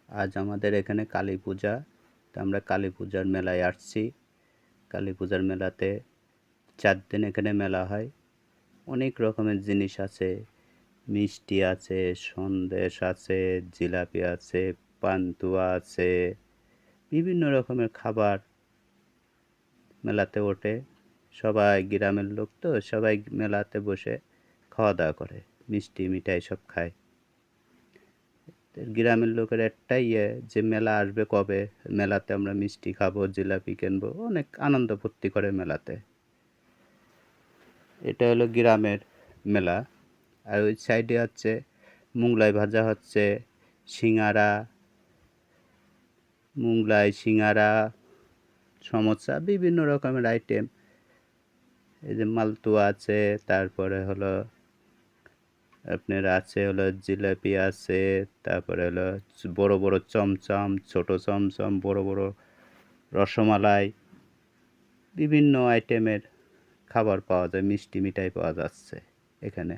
আজ আমাদের এখানে কালী পূজা, তো আমরা কালী পূজার মেলায় আসছি। কালী পূজার মেলাতে 4 দিন এখানে মেলা হয়। অনেক রকমের জিনিস আছে, মিষ্টি আছে, সন্দেশ আছে, জিলাপি আছে, পান্তুয়া আছে, বিভিন্ন রকমের খাবার মেলাতে ওঠে। সবাই গ্রামের লোক তো, সবাই মেলাতে বসে খাওয়া দাওয়া করে, মিষ্টি মিঠাই সব খায়। গ্রামের লোকের একটাই যে মেলা আসবে কবে, মেলাতে আমরা মিষ্টি খাবো, জিলাপি কিনবো, অনেক আনন্দ ফুর্তি করে মেলাতে। এটা হলো গ্রামের মেলা। আর ওই সাইডে হচ্ছে মোগলাই ভাজা হচ্ছে, সিঙ্গারা, মোগলাই, সিঙ্গারা, সমোসা, বিভিন্ন রকমের আইটেম। এই যে মালপোয়া আছে, তারপরে হলো আপনার আছে হলো জিলাপি আছে, তারপরে হলো বড় বড় চমচম, ছোট চমচম, বড় বড় রসমালাই, বিভিন্ন আইটেমের খাবার পাওয়া যায়, মিষ্টি মিঠাই পাওয়া যাচ্ছে এখানে।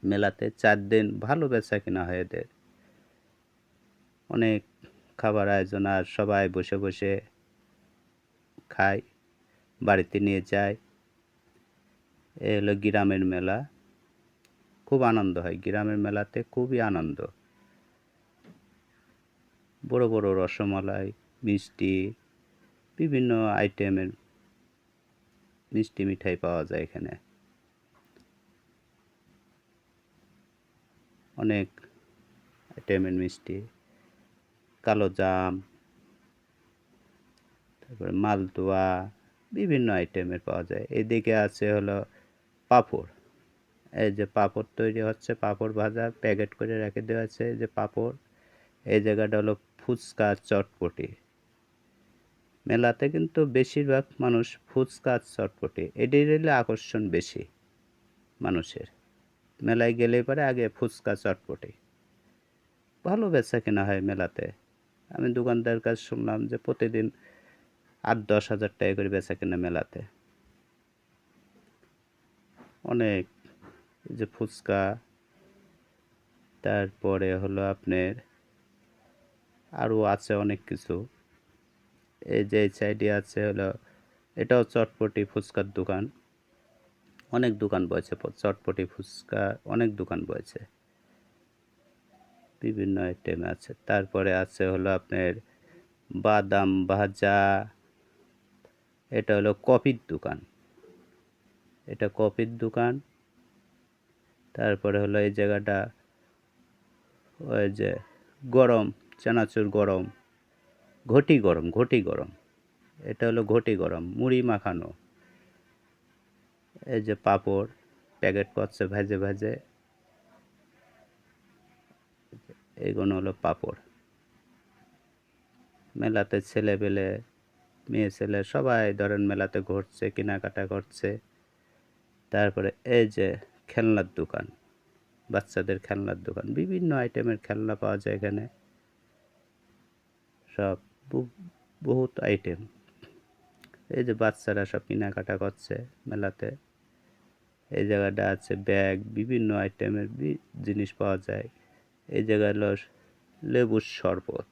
মেলাতে 4 দিন ভালো বেচা কিনা হয় এদের। অনেক খাবার আয়োজন, আর সবাই বসে বসে খায়, বাড়িতে নিয়ে যায়। এ হলো গ্রামের মেলা। খুব আনন্দ হয় গ্রামের মেলাতে, খুবই আনন্দ। বড় বড় রসমালাই, মিষ্টি, বিভিন্ন আইটেমের মিষ্টি মিঠাই পাওয়া যায় এখানে। অনেক আইটেমের মিষ্টি, কালো জাম, তারপরে মালপোয়া, বিভিন্ন আইটেমের পাওয়া যায়। এদিকে আছে হলো পাঁপড়। এই যে পাঁপড় তৈরি হচ্ছে, পাঁপড় ভাজা প্যাকেট করে রেখে দেওয়া আছে, এই যে পাঁপড়। এই জায়গাটা হলো ফুচকা, চটপটি। মেলাতে কিন্তু বেশিরভাগ মানুষ ফুচকা, চটপটি, এটাই হলো আকর্ষণ বেশি মানুষের। মেলায় গেলে পরে আগে ফুচকা, চটপটি। ভালো বেচা কেনা হয় মেলাতে। আমি দোকানদারের কাছে শুনলাম যে প্রতিদিন 8-10 হাজার টাকা করে বেচা কেনা মেলাতে। অনেক, এই যে ফুচকা, তারপরে হলো আপনার আরও আছে অনেক কিছু। এই যে এই সাইডে আছে হলো, এটাও চটপটি ফুচকার দোকান। অনেক দোকান বসেছে, চটপটি ফুচকা অনেক দোকান বসেছে, বিভিন্ন আইটেম আছে। তারপরে আছে হলো আপনার বাদাম ভাজা। এটা হলো কফির দোকান, এটা কফির দোকান। তারপরে হলো এই জায়গাটা ওই যে গরম, চানাচুর গরম, ঘটি গরম, ঘটি গরম, এটা হলো ঘটি গরম, মুড়ি মাখানো। এই যে পাঁপড় প্যাকেট করছে ভেজে ভেজে, এইগুলো হলো পাঁপড়। মেলাতে ছেলেপেলে, মেয়ে ছেলে সবাই ধরেন মেলাতে ঘুরছে, কেনাকাটা করছে। তারপরে এই যে খেলনার দোকান, বাচ্চাদের খেলনার দোকান, বিভিন্ন আইটেমের খেলনা পাওয়া যায় এখানে। সব বহুত আইটেম। এই যে বাচ্চারা সব কেনাকাটা করছে মেলাতে। এই জায়গাটা আছে ব্যাগ, বিভিন্ন আইটেমের জিনিস পাওয়া যায়। এই জায়গায় হলো লেবুর শরবত,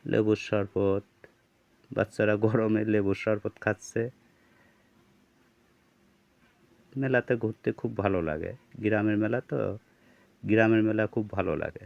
লেবুর শরবত, বাচ্চারা গরমে লেবুর শরবত খাচ্ছে। মেলাতে ঘুরতে খুব ভালো লাগে, গ্রামের মেলা তো, গ্রামের মেলা খুব ভালো লাগে।